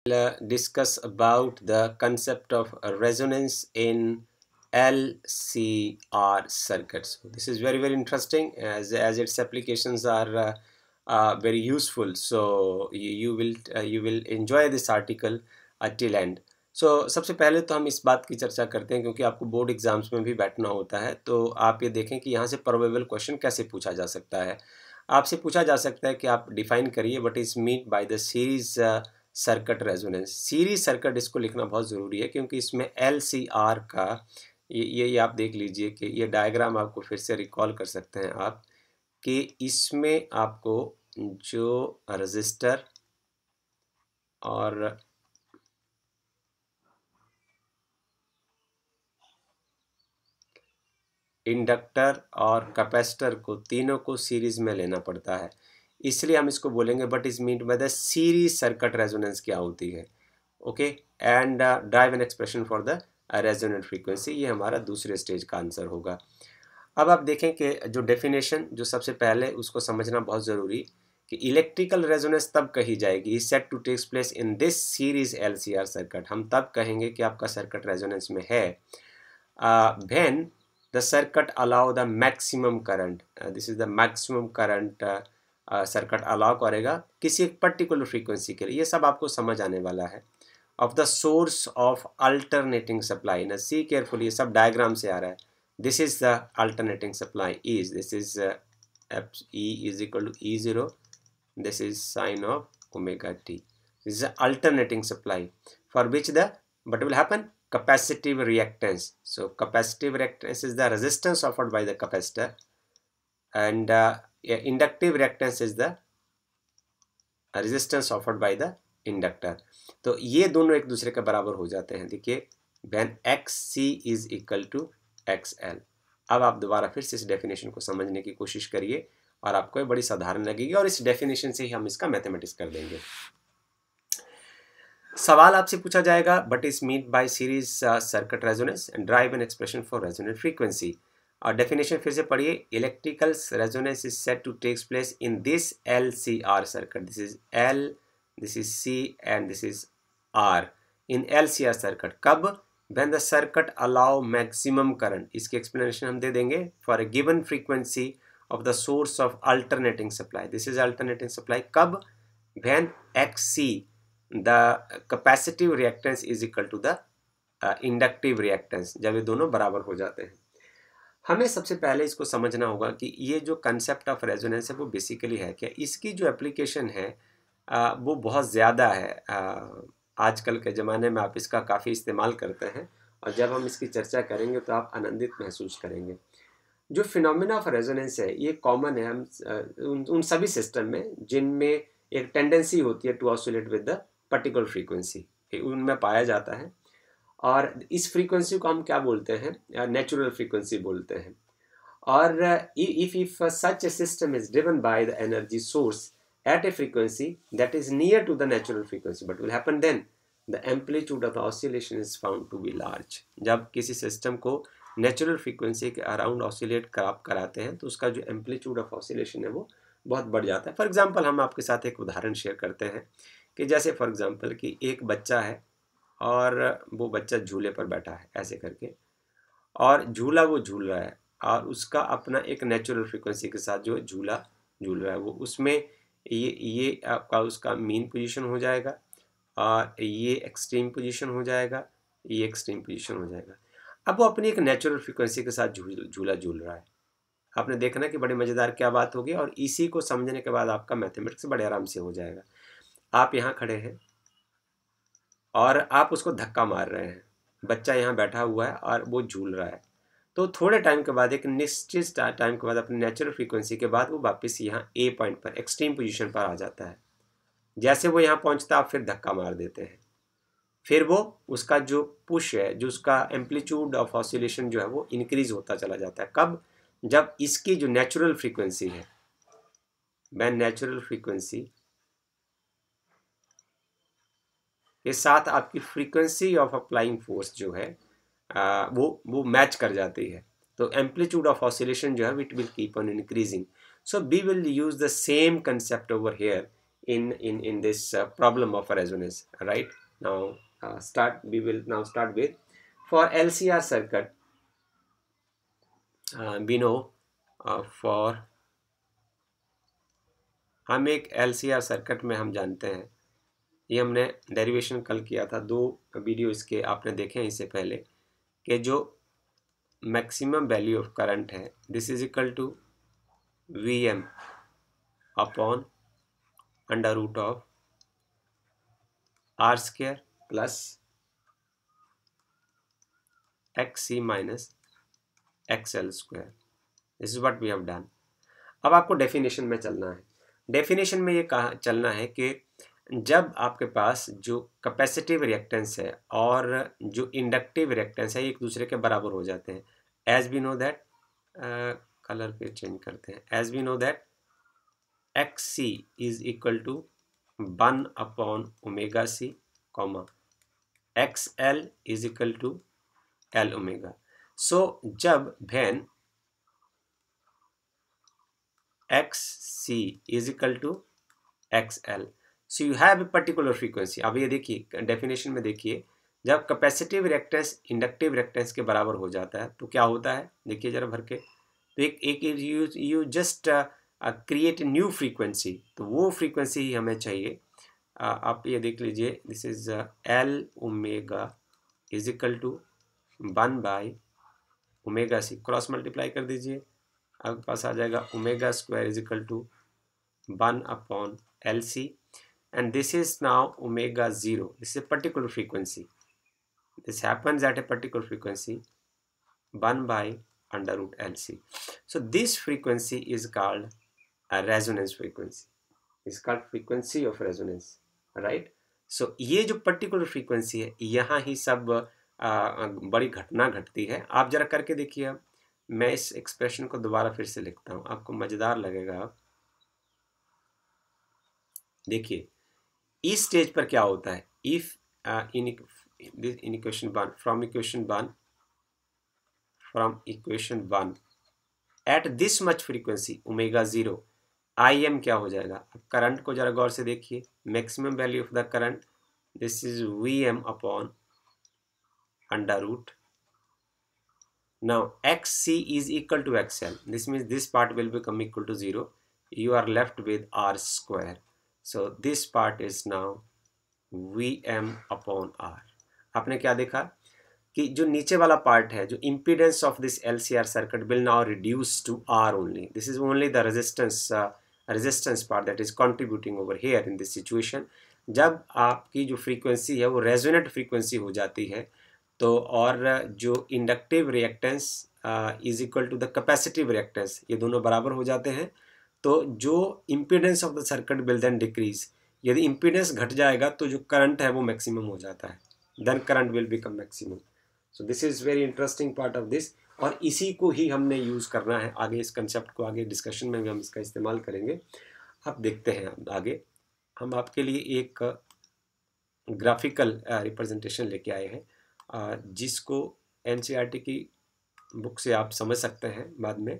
Discuss about the concept of resonance in LCR circuits. This is very interesting as its applications are very useful. So you will enjoy this article till end. So सबसे पहले तो हम इस बात की चर्चा करते हैं क्योंकि आपको बोर्ड एग्जाम्स में भी बैठना होता है, तो आप ये देखें कि यहाँ से प्रोबेबल क्वेश्चन कैसे पूछा जा सकता है। आपसे पूछा जा सकता है कि आप डिफाइन करिए what is mean by the series circuit resonance. Series circuit इसको लिखना बहुत ज़रूरी है क्योंकि इसमें LCR का ये आप देख लीजिए कि ये डायग्राम आपको फिर से रिकॉल कर सकते हैं आप कि इसमें आपको जो रजिस्टर और इंडक्टर और कैपेसिटर को तीनों को सीरीज में लेना पड़ता है, इसलिए हम इसको बोलेंगे but is mean by the series circuit resonance क्या होती है। Okay, and drive an expression for the resonant frequency, ये हमारा दूसरे स्टेज का आंसर होगा। अब आप देखें कि जो डेफिनेशन जो सबसे पहले उसको समझना बहुत ज़रूरी कि इलेक्ट्रिकल रेजोनेंस तब कही जाएगी said to takes place in this series LCR circuit. हम तब कहेंगे कि आपका सर्किट रेजोनेंस में है when the circuit allow the maximum current, this is the maximum current circuit allow करेगा किसी एक पर्टिकुलर फ्रीक्वेंसी के लिए, ये सब आपको समझ आने वाला है। Of the source of alternating supply, ना सी केयरफुल, ये सब डायग्राम से आ रहा है। This is the alternating supply is, this is E is equal to E0, this is sine of omega t. This is the alternating supply for which the what will happen, capacitive reactance. So capacitive reactance is the resistance offered by the capacitor, and inductive reactance is the resistance offered by the inductor. तो ये दोनों एक दूसरे के बराबर हो जाते हैं। देखिए when XC is equal to XL। अब आप दोबारा फिर से इस डेफिनेशन को समझने की कोशिश करिए और आपको ये बड़ी साधारण लगेगी और इस डेफिनेशन से ही हम इसका मैथमेटिक्स कर देंगे। सवाल आपसे पूछा जाएगा but is mean by series circuit resonance and drive an expression for resonant frequency. और डेफिनेशन फिर से पढ़िए, electrical resonance is set to takes place in this LCR circuit, this is L, this is C and this is R in LCR circuit. कब? When the circuit allow maximum current, इसकी explanation हम दे देंगे, for a given frequency of the source of alternating supply, this is alternating supply. कब? When XC the capacitive reactance is equal to the inductive reactance, जब ये दोनों बराबर हो जाते हैं। हमें सबसे पहले इसको समझना होगा कि ये जो कंसेप्ट ऑफ रेजोनेंस है वो बेसिकली है क्या। इसकी जो एप्लीकेशन है वो बहुत ज़्यादा है। आजकल के ज़माने में आप इसका काफ़ी इस्तेमाल करते हैं और जब हम इसकी चर्चा करेंगे तो आप आनंदित महसूस करेंगे। जो फिनोमेना ऑफ रेजोनेंस है ये कॉमन है हम उन सभी सिस्टम में जिनमें एक टेंडेंसी होती है to oscillate with the particular frequency, उनमें पाया जाता है। और इस फ्रीक्वेंसी को हम क्या बोलते हैं? नेचुरल फ्रीक्वेंसी बोलते हैं। और if such a system is driven by the energy source at a frequency that is near to the natural frequency, what will happen then? The amplitude of the oscillation is found to be large. जब किसी system को natural frequency के around oscillate कराते हैं तो उसका जो amplitude of oscillation है वो बहुत बढ़ जाता है। फॉर एग्जांपल हम आपके साथ एक उदाहरण शेयर करते हैं कि जैसे फॉर एग्जांपल कि एक बच्चा है और वो बच्चा झूले पर बैठा है ऐसे करके, और झूला वो झूल रहा है और उसका अपना एक नेचुरल फ्रीक्वेंसी के साथ जो झूला झूल रहा है वो उसमें ये आपका उसका मीन पोजीशन हो जाएगा और ये एक्सट्रीम पोजीशन हो जाएगा, ये एक्सट्रीम पोजीशन हो जाएगा। अब वो अपनी एक नेचुरल फ्रीक्वेंसी के साथ झूला झूल रहा है। आपने देखना कि बड़ी मज़ेदार क्या बात होगी और इसी को समझने के बाद आपका मैथमेटिक्स बड़े आराम से हो जाएगा। आप यहाँ खड़े हैं और आप उसको धक्का मार रहे हैं, बच्चा यहाँ बैठा हुआ है और वो झूल रहा है। तो थोड़े टाइम के बाद, एक निश्चित टाइम के बाद, अपनी नेचुरल फ्रीक्वेंसी के बाद वो वापस यहाँ ए पॉइंट पर एक्सट्रीम पोजीशन पर आ जाता है। जैसे वो यहाँ पहुँचता है आप फिर धक्का मार देते हैं, फिर वो उसका जो पुश है, जो उसका एम्पलीट्यूड ऑफ ऑसिलेशन जो है वो इंक्रीज होता चला जाता है। कब? जब इसकी जो नेचुरल फ्रीक्वेंसी है, मैं नेचुरल फ्रीक्वेंसी के साथ आपकी फ्रीक्वेंसी ऑफ अप्लाइंग फोर्स जो है वो मैच कर जाती है, तो एम्पलीट्यूड ऑफ ऑसिलेशन जो है it will keep on increasing. So we will use the same concept over here in this problem of resonance, right? Now we will now start with for LCR circuit. We know for हम एक LCR circuit में हम जानते हैं, ये हमने derivation कल किया था, 2 वीडियो इसके आपने देखे हैं इससे पहले, कि जो मैक्सिमम वैल्यू ऑफ करंट है this is equal to Vm upon under root of R square plus XC minus XL square. This is what we have done. अब आपको डेफिनेशन में चलना है. डेफिनेशन में ये कहा चलना है कि जब आपके पास जो कैपेसिटिव रिएक्टेंस है और जो इंडक्टिव रिएक्टेंस है एक दूसरे के बराबर हो जाते हैं. As we know that, colour पे चेंज करते हैं, as we know that XC is equal to 1 upon omega C, comma XL is equal to L omega. So जब when XC is equal to XL, so you have a particular frequency. अब ये देखिए definition में देखिए, जब capacitive reactance inductive reactance के बराबर हो जाता है तो क्या होता है, देखिए जरा भर के, तो एक you just create new frequency. तो वो फ्रीक्वेंसी ही हमें चाहिए. आप ये देख लीजिए, this is L omega is equal to 1 by omega C, cross multiply कर दीजिए, आपके पास आ जाएगा omega square is equal to 1 upon LC, and this is now omega 0. This is a particular frequency. This happens at a particular frequency 1 by under root LC. So this frequency is called a resonance frequency. It's called frequency of resonance, right? So ये जो particular frequency है, यहाँ ही सब बड़ी घटना घटती है. आप जरा करके देखिए. अब मैं इस एक्सप्रेशन को दोबारा फिर से लिखता हूँ, आपको मजेदार लगेगा. देखिए इस स्टेज पर क्या होता है. If in equation 1, from equation 1 at this much frequency omega 0, Im क्या हो जाएगा. अब करंट को जरा गौर से देखिए, maximum value of the current this is Vm upon under root. Now XC is equal to XL. This means this part will become equal to 0. You are left with R square. So this part is now Vm upon R. आपने क्या देखा कि जो नीचे वाला part है, जो impedance of this LCR circuit will now reduce to R only. This is only the resistance part that is contributing over here in this situation. जब आपकी जो फ्रीक्वेंसी है वो रेजोनेट फ्रीक्वेंसी हो जाती है, तो और जो inductive reactance is equal to the capacitive reactance, ये दोनों बराबर हो जाते हैं, तो जो impedance of the circuit will then decrease. यदि इम्पीडेंस घट जाएगा तो जो करंट है वो मैक्सिमम हो जाता है, then current will become maximum. So this is very interesting part of this, और इसी को ही हमने यूज़ करना है आगे. इस कंसेप्ट को आगे डिस्कशन में भी हम इसका इस्तेमाल करेंगे. अब देखते हैं आगे. हम आपके लिए एक ग्राफिकल रिप्रेजेंटेशन लेके आए हैं, जिसको NCERT की बुक से आप समझ सकते हैं बाद में.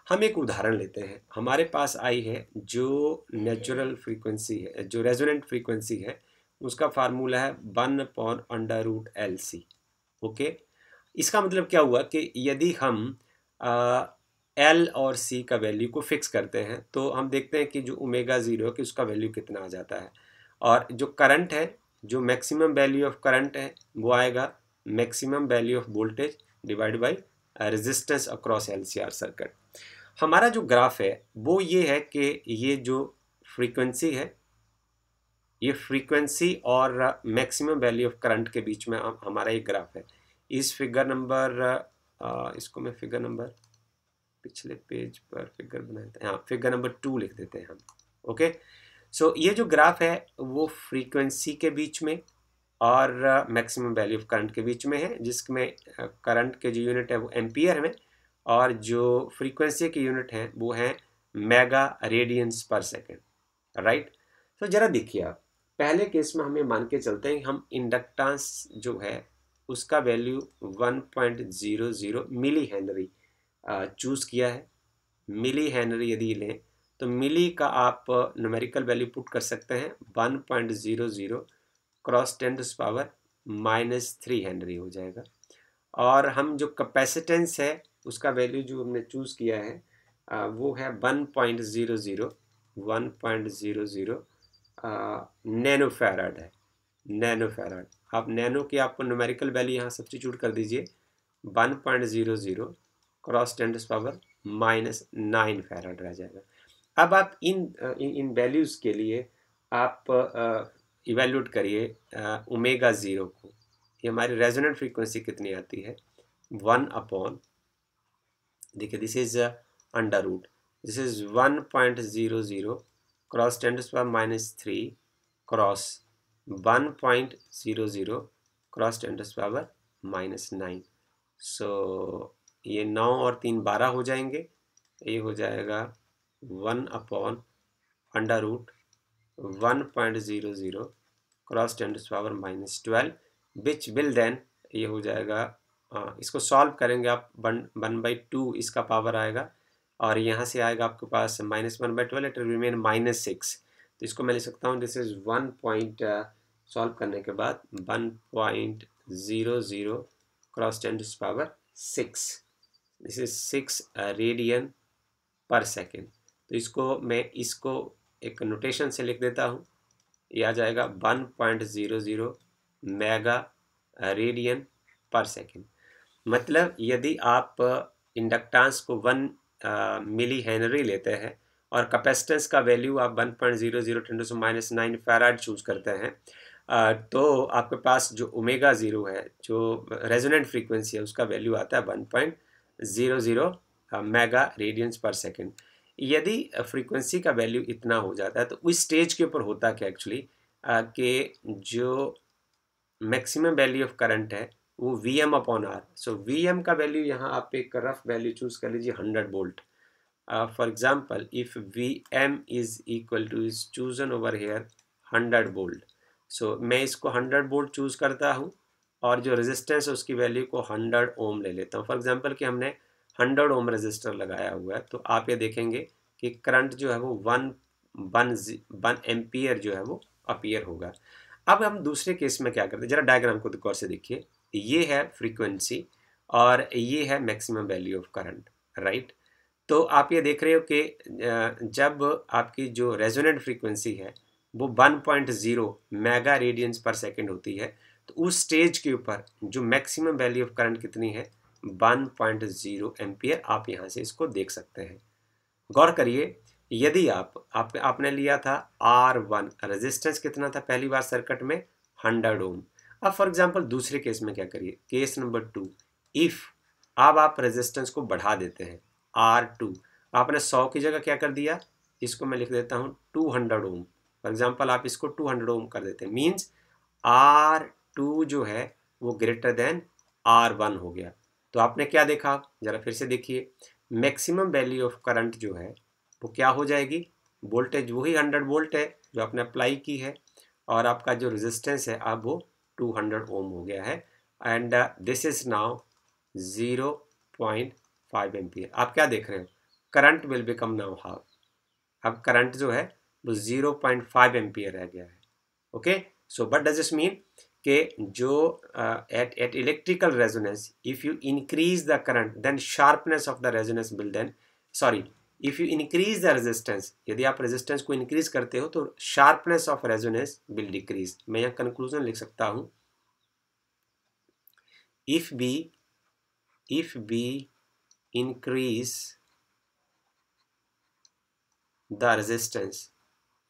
हम एक उदाहरण लेते हैं. हमारे पास आई है जो नेचुरल फ्रीक्वेंसी है, जो रेजोनेंट फ्रीक्वेंसी है, उसका फार्मूला है 1 upon under root LC. Okay, इसका मतलब क्या हुआ कि यदि हम L और C का वैल्यू को फिक्स करते हैं तो हम देखते हैं कि जो ओमेगा 0 कि उसका वैल्यू कितना आ जाता है, और जो करंट है, जो मैक्सिमम वैल्यू ऑफ करंट है, वो आएगा maximum value of voltage divide by resistance across LCR circuit. हमारा जो ग्राफ है वो ये है कि ये जो फ्रीक्वेंसी है, ये फ्रीक्वेंसी और मैक्सिमम वैल्यू ऑफ करंट के बीच में हमारा एक ग्राफ है. इस फिगर नंबर इसको मैं फिगर नंबर पिछले पेज पर फिगर बनाए थे, हाँ फिगर नंबर 2 लिख देते हैं हम. ओके, सो ये जो ग्राफ है वो फ्रीक्वेंसी के बीच में और मैक्सिमम वैल्यू ऑफ करंट के बीच में है, जिसमें करंट के जो यूनिट है वो एम्पियर में, और जो फ्रीक्वेंसी की यूनिट है वो है मेगा रेडियंस पर सेकेंड. राइट, तो जरा देखिए आप, पहले केस में हमें मान के चलते हैं हम इंडक्टेंस जो है उसका वैल्यू 1.00 मिली हेनरी चूज़ किया है. मिली हेनरी यदि लें तो मिली का आप न्यूमेरिकल वैल्यू पुट कर सकते हैं 1.00 क्रॉस 10⁻³ हेनरी हो जाएगा। और हम जो कैपेसिटेंस है उसका वैल्यू जो हमने चूज़ किया है वो है 1.00 नैनो फैराड है, नैनो फैराड। आप नैनो की आपको न्यूमेरिकल वैल्यू यहाँ सब्स्टिट्यूट कर दीजिए 1.00 क्रॉस 10⁻⁹ फैराड रह जाएगा। अब आप इन वैल्यूज़ के लिए आप इवेल्यूट करिए ओमेगा 0 को। ये हमारी रेजोनेंट फ्रीक्वेंसी कितनी आती है 1 अपॉन, देखिए this is under root, this is 1.00 cross 10⁻³ cross 1.00 cross 10⁻⁹। So ये 9 और 3 12 हो जाएंगे, ये हो जाएगा 1 upon under root 1.00 cross 10⁻⁻12 which will then, ये हो जाएगा इसको सॉल्व करेंगे आप 1/2 इसका पावर आएगा और यहाँ से आएगा आपके पास -1/12, इट रिमेन -6। तो इसको मैं लिख सकता हूँ दिस इज 1 सॉल्व करने के बाद 1.00 क्रॉस 10⁻⁶, दिस इज 6 रेडियन पर सेकेंड। तो इसको एक नोटेशन से लिख देता हूँ, ये आ जाएगा 1.00 मेगा रेडियन पर सेकेंड। मतलब यदि आप इंडक्टेंस को 1 मिली हेनरी लेते हैं और कैपेसिटेंस का वैल्यू आप 1.00 10⁻⁹ फैराड चूज करते हैं तो आपके पास जो ओमेगा 0 है, जो रेजोनेंट फ्रीक्वेंसी है, उसका वैल्यू आता है 1.00 मेगा रेडियंस पर सेकेंड। यदि फ्रीक्वेंसी का वैल्यू इतना हो जाता है तो उस स्टेज के ऊपर होता क्या एक्चुअली कि जो मैक्सिमम वैल्यू ऑफ करंट है वो Vm upon R. So Vm का वैल्यू यहाँ आप एक रफ वैल्यू चूज कर लीजिए 100 volt. For example if Vm is equal to is chosen over here 100 volt, so मैं इसको 100 वोल्ट चूज करता हूँ और जो रेजिस्टेंस है उसकी वैल्यू को 100 ओम ले लेता हूँ। फॉर एग्जांपल कि हमने 100 ओम रेजिस्टर लगाया हुआ है, तो आप ये देखेंगे कि करंट जो है वो 1 एम्पियर जो है वो अपीयर होगा। अब हम दूसरे केस में क्या करते हैं, जरा डायग्राम को गौर से देखिए। ये है फ्रीक्वेंसी और ये है maximum value of current, right. तो आप ये देख रहे हो कि जब आपकी जो रेजोनेंट फ्रीक्वेंसी है वो 1.0 मेगा रेडियंस पर सेकेंड होती है, तो उस स्टेज के ऊपर जो मैक्सिमम वैल्यू ऑफ करंट कितनी है 1.0 एम्पियर। आप यहाँ से इसको देख सकते हैं। गौर करिए, यदि आपने लिया था R1, रेजिस्टेंस कितना था पहली बार सर्किट में 100 ओम। अब फॉर एग्जांपल दूसरे केस में क्या करिए, केस नंबर 2, इफ अब आप रेजिस्टेंस को बढ़ा देते हैं R2, आपने 100 की जगह क्या कर दिया, इसको मैं लिख देता हूँ 200 ओम। फॉर एग्जांपल आप इसको 200 ओम कर देते हैं, मीन्स R2 जो है वो ग्रेटर देन R1 हो गया। तो आपने क्या देखा, जरा फिर से देखिए, मैक्सिमम वैल्यू ऑफ करंट जो है वो क्या हो जाएगी, वोल्टेज वही 100 वोल्ट है जो आपने अप्लाई की है और आपका जो रेजिस्टेंस है अब वो 200 ओम हो गया है and this is now 0.5 ampere. आप क्या देख रहे हो, current will become now half. अब करंट जो है वो 0.5 एम्पियर रह गया है। Okay, so what does this mean कि जो at electrical resonance if you increase the current then sharpness of the resonance will then if you increase the resistance, यदि आप रेजिस्टेंस को इंक्रीज करते हो तो sharpness of resonance will decrease. मैं यहाँ कंक्लूजन लिख सकता हूँ, if be increase the resistance,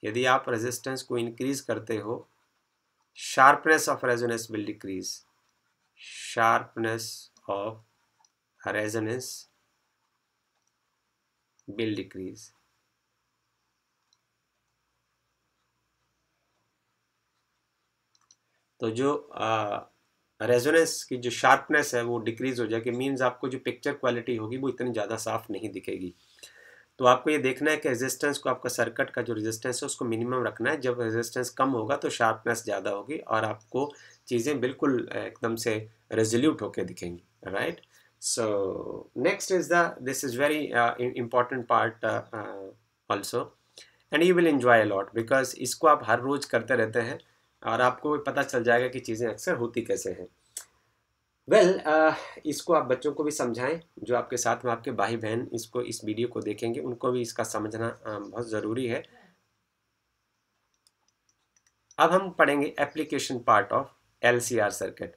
यदि आप रेजिस्टेंस को इंक्रीज करते हो sharpness of resonance will decrease, sharpness of resonance will decrease। तो जो रेजोनेंस की जो शार्पनेस है वो डिक्रीज हो जाएगी, मीन्स आपको जो पिक्चर क्वालिटी होगी वो इतनी ज़्यादा साफ नहीं दिखेगी। तो आपको ये देखना है कि रेजिस्टेंस को, आपका सर्किट का जो रेजिस्टेंस है उसको मिनिमम रखना है। जब रेजिस्टेंस कम होगा तो शार्पनेस ज़्यादा होगी और आपको चीज़ें बिल्कुल एकदम से रेजोल्यूट होकर दिखेंगी, right. So next is this is very important part also, and you will enjoy a lot, because इसको आप हर रोज़ करते रहते हैं और आपको पता चल जाएगा कि चीज़ें अक्सर होती कैसे हैं। वेल इसको आप बच्चों को भी समझाएं, जो आपके साथ में आपके भाई बहन इसको इस वीडियो को देखेंगे उनको भी इसका समझना बहुत ज़रूरी है। अब हम पढ़ेंगे application part of LCR circuit.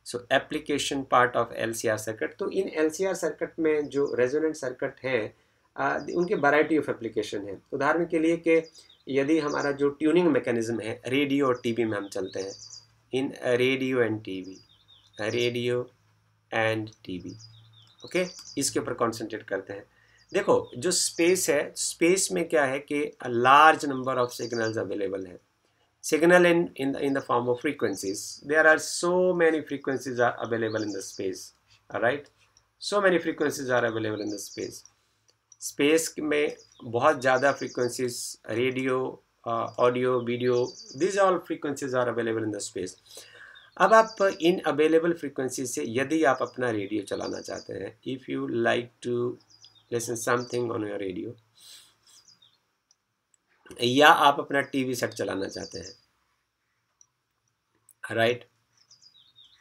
So application part of LCR circuit, तो इन LCR सर्किट में जो रेजोनेंट सर्किट है उनके वैरायटी ऑफ एप्लीकेशन है। उदाहरण के लिए कि यदि हमारा जो ट्यूनिंग मैकेनिज्म है, रेडियो और टीवी में हम चलते हैं, इन radio and TV, radio and TV, okay, इसके ऊपर कॉन्सेंट्रेट करते हैं। देखो जो स्पेस है, स्पेस में क्या है कि large number of signals available है, signal in the form of frequencies. There are so many frequencies are available in the space. All right, so many frequencies are available in the space. Space में बहुत ज़्यादा frequencies, radio, audio, video, these all frequencies are available in the space. अब आप इन available frequencies से यदि आप अपना radio चलाना चाहते हैं, if you like to listen something on your radio, या आप अपना टीवी सेट चलाना चाहते हैं, राइट,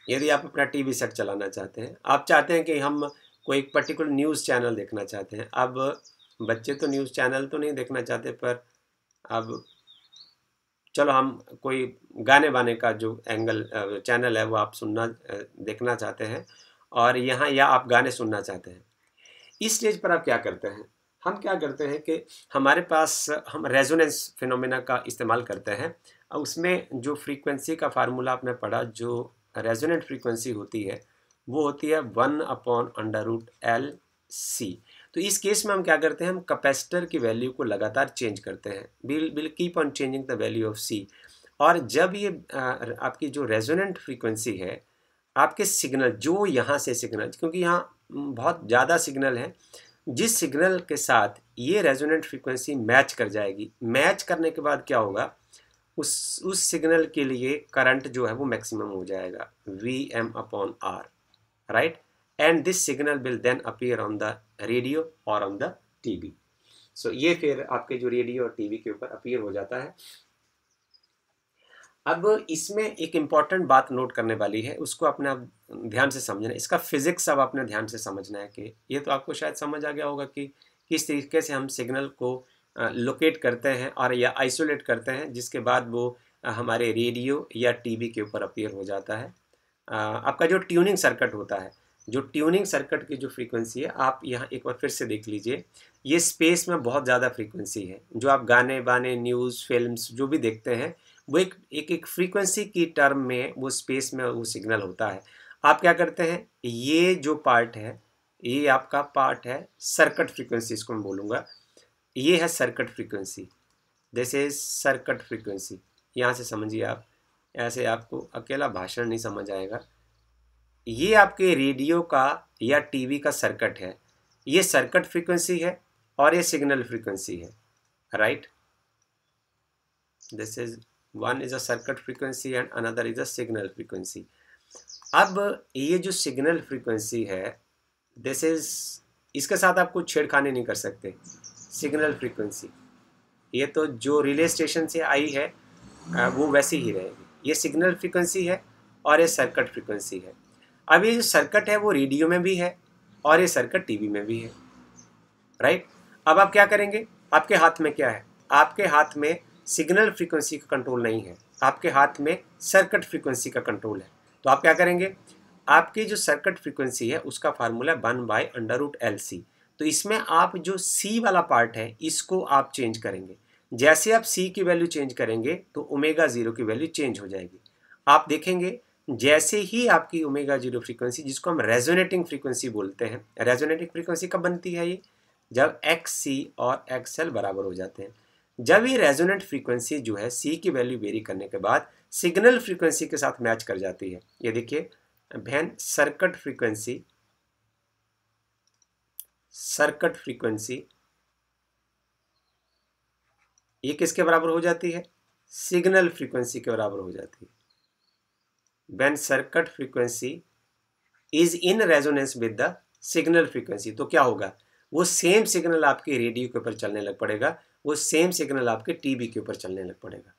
यदि आप अपना टीवी सेट चलाना चाहते हैं, आप चाहते हैं कि हम कोई एक पर्टिकुलर न्यूज़ चैनल देखना चाहते हैं। अब बच्चे तो न्यूज़ चैनल तो नहीं देखना चाहते, पर अब चलो हम कोई गाने वाने का जो एंगल चैनल है वो आप सुनना देखना चाहते हैं, और यहाँ या आप गाने सुनना चाहते हैं। इस स्टेज पर आप क्या करते हैं, हम क्या करते हैं कि हमारे पास हम रेजोनेंस फिनोमेना का इस्तेमाल करते हैं। उसमें जो फ्रीक्वेंसी का फार्मूला आपने पढ़ा, जो रेजोनेंट फ्रीक्वेंसी होती है वो होती है 1/√LC। तो इस केस में हम क्या करते हैं, हम कैपेसिटर की वैल्यू को लगातार चेंज करते हैं, will keep on changing the value of C। और जब ये आपकी जो रेजोनेंट फ्रीक्वेंसी है, आपके सिग्नल जो यहाँ से सिग्नल, क्योंकि यहाँ बहुत ज़्यादा सिग्नल है, जिस सिग्नल के साथ ये रेजोनेंट फ्रीक्वेंसी मैच कर जाएगी, मैच करने के बाद क्या होगा, उस सिग्नल के लिए करंट जो है वो मैक्सिमम हो जाएगा, Vm/R, right, and this signal will then appear on the radio और ऑन द टीवी। सो ये फिर आपके जो रेडियो और टीवी के ऊपर अपीयर हो जाता है। अब इसमें एक इम्पॉर्टेंट बात नोट करने वाली है, उसको अपने आप ध्यान से समझना है, इसका फिजिक्स अब आपने ध्यान से समझना है। कि ये तो आपको शायद समझ आ गया होगा कि किस तरीके से हम सिग्नल को लोकेट करते हैं और या आइसोलेट करते हैं, जिसके बाद वो हमारे रेडियो या टीवी के ऊपर अपीयर हो जाता है। आपका जो ट्यूनिंग सर्किट होता है, जो ट्यूनिंग सर्किट की जो फ्रीक्वेंसी है, आप यहाँ एक बार फिर से देख लीजिए, ये स्पेस में बहुत ज़्यादा फ्रीक्वेंसी है। जो आप गाने बाने, न्यूज़, फिल्म्स जो भी देखते हैं, वो एक फ्रीक्वेंसी की टर्म में वो स्पेस में वो सिग्नल होता है। आप क्या करते हैं, ये जो पार्ट है, ये आपका पार्ट है सर्किट फ्रीक्वेंसी, इसको मैं बोलूँगा, ये है circuit frequency, this is circuit frequency. यहाँ से समझिए आप, ऐसे आपको अकेला भाषण नहीं समझ आएगा। ये आपके रेडियो का या टीवी का सर्किट है, ये सर्किट फ्रीक्वेंसी है और ये सिग्नल फ्रीक्वेंसी है, right. This is one is a circuit frequency and another is a signal frequency. अब ये जो सिग्नल फ्रीक्वेंसी है, दिस इज, इसके साथ आप कुछ छेड़खानी नहीं कर सकते। सिग्नल फ्रीक्वेंसी ये तो जो रिले स्टेशन से आई है वो वैसी ही रहेगी। ये सिग्नल फ्रीक्वेंसी है और ये सर्किट फ्रीक्वेंसी है। अब ये जो सर्किट है वो रेडियो में भी है और ये सर्किट टीवी में भी है, राइट। अब आप क्या करेंगे, आपके हाथ में क्या है, आपके हाथ में सिग्नल फ्रीक्वेंसी का कंट्रोल नहीं है, आपके हाथ में सर्किट फ्रीक्वेंसी का कंट्रोल है। तो आप क्या करेंगे, आपकी जो सर्किट फ्रीक्वेंसी है उसका फार्मूला 1/√LC। तो इसमें आप जो C वाला पार्ट है इसको आप चेंज करेंगे। जैसे आप C की वैल्यू चेंज करेंगे तो ω0 की वैल्यू चेंज हो जाएगी। आप देखेंगे जैसे ही आपकी ω0 फ्रीक्वेंसी, जिसको हम रेजोनेटिंग फ्रीक्वेंसी बोलते हैं, रेजोनेटिंग फ्रीक्वेंसी कब बनती है, ये जब XC और XL बराबर हो जाते हैं। जब ये रेजोनेंट फ्रीक्वेंसी जो है C की वैल्यू वेरी करने के बाद सिग्नल फ्रीक्वेंसी के साथ मैच कर जाती है। ये देखिए बहन, सर्किट फ्रीक्वेंसी, सर्किट फ्रीक्वेंसी ये किसके बराबर हो जाती है, सिग्नल फ्रीक्वेंसी के बराबर हो जाती है। When circuit frequency is in resonance with the signal frequency, तो क्या होगा, वो सेम सिग्नल आपके रेडियो के ऊपर चलने लग पड़ेगा वो सेम सिग्नल आपके टीबी के ऊपर चलने लग पड़ेगा,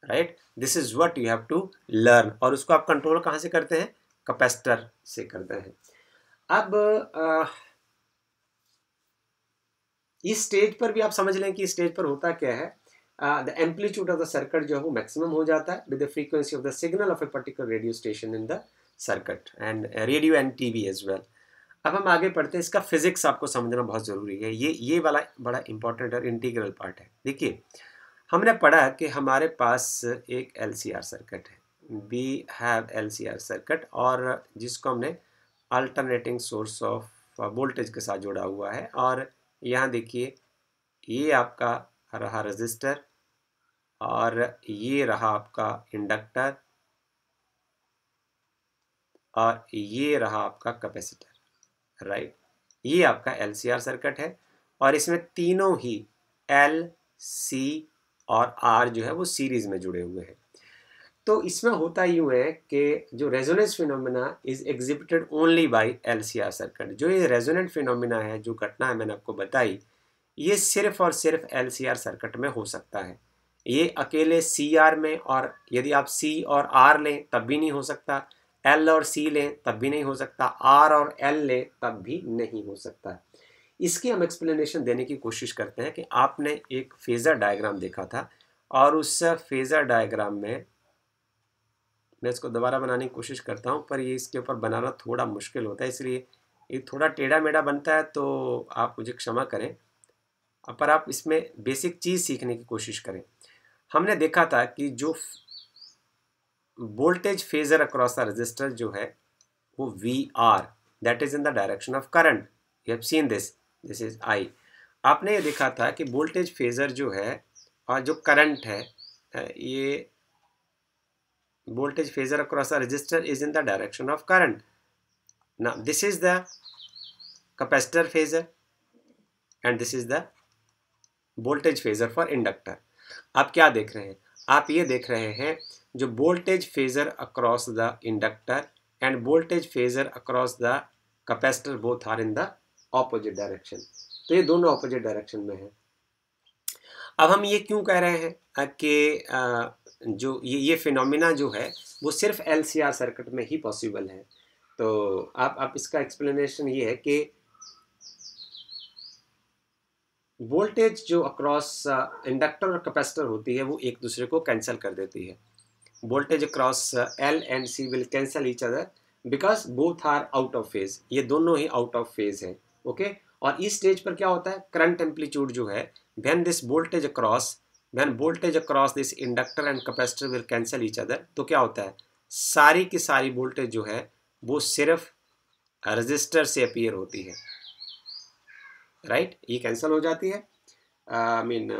right. This is what you have to learn. और उसको आप कंट्रोल कहाँ से करते हैं? कैपेसिटर से करते हैं। अब इस स्टेज पर भी आप समझ लें कि इस स्टेज पर होता क्या है, the amplitude of the circuit जो है वो मैक्सिमम हो जाता है with the frequency of the signal of a particular radio station in the circuit and radio and TV as well. अब हम आगे पढ़ते हैं। इसका फिजिक्स आपको समझना बहुत ज़रूरी है। ये वाला बड़ा इंपॉर्टेंट और इंटीग्रल पार्ट है। देखिए, हमने पढ़ा कि हमारे पास एक LCR सर्किट है, वी हैव LCR सर्किट, और जिसको हमने अल्टरनेटिंग सोर्स ऑफ वोल्टेज के साथ जोड़ा हुआ है। और यहाँ देखिए, ये आपका रहा रजिस्टर और ये रहा आपका इंडक्टर और ये रहा आपका कैपेसिटर, राइट। ये आपका LCR सर्किट है और इसमें तीनों ही L, C और R जो है वो सीरीज में जुड़े हुए हैं। तो इसमें होता यूँ है कि जो resonance phenomena is exhibited only by LCR circuit. जो ये रेजोनेंट फिनोमिना है, जो घटना है मैंने आपको बताई, ये सिर्फ और सिर्फ LCR सर्किट में हो सकता है। ये अकेले CR में, और यदि आप C और R लें तब भी नहीं हो सकता, L और C लें तब भी नहीं हो सकता, R और L लें तब भी नहीं हो सकता। इसकी हम एक्सप्लेनेशन देने की कोशिश करते हैं कि आपने एक फेज़र डायग्राम देखा था और उस फेज़र डायग्राम में मैं इसको दोबारा बनाने की कोशिश करता हूँ, पर ये इसके ऊपर बनाना थोड़ा मुश्किल होता है, इसलिए ये थोड़ा टेढ़ा मेढ़ा बनता है, तो आप मुझे क्षमा करें। पर आप इसमें बेसिक चीज़ सीखने की कोशिश करें। हमने देखा था कि जो voltage phasor across the register जो है वो VR, that is in the direction of current. You have seen this is I। आपने ये देखा था कि वोल्टेज फेजर जो है और जो करंट है, ये voltage phasor across a resistor is in the direction of current. Now this is the capacitor phasor and this is the voltage phasor for inductor. आप क्या देख रहे हैं? आप ये देख रहे हैं जो voltage phasor across the inductor and voltage phasor across the capacitor both are in the opposite direction. तो ये दोनों opposite direction में है। अब हम ये क्यों कह रहे हैं कि जो ये फिनोमिना जो है वो सिर्फ LCR सर्किट में ही पॉसिबल है। तो आप इसका एक्सप्लेनेशन ये है कि वोल्टेज जो अक्रॉस इंडक्टर और कैपेसिटर होती है वो एक दूसरे को कैंसिल कर देती है। Voltage across L and C will cancel each other because both are out of phase. ये दोनों ही आउट ऑफ फेज है, ओके। और इस स्टेज पर क्या होता है, करंट एम्पलीट्यूड जो है when this voltage across this inductor and capacitor will cancel each other, तो क्या होता है, सारी की सारी वोल्टेज जो है वो सिर्फ रजिस्टर से अपीयर होती है, राइट। ये कैंसिल हो जाती है। I mean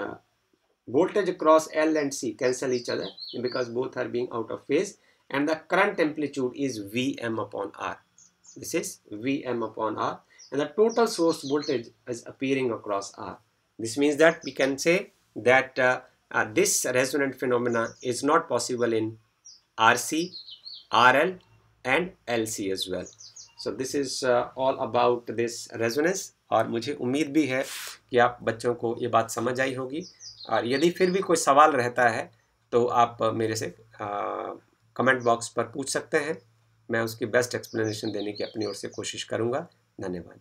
voltage across L and C cancel each other because both are being out of phase, and the current amplitude is Vm upon R. This is Vm upon R, and the total source voltage is appearing across R. This means that we can say that this resonant phenomena is not possible in RC, RL, and LC as well. So this is all about this resonance. और मुझे उम्मीद भी है कि आप बच्चों को ये बात समझ आई होगी, और यदि फिर भी कोई सवाल रहता है तो आप मेरे से कमेंट बॉक्स पर पूछ सकते हैं। मैं उसकी बेस्ट एक्सप्लेनेशन देने की अपनी ओर से कोशिश करूँगा। धन्यवाद।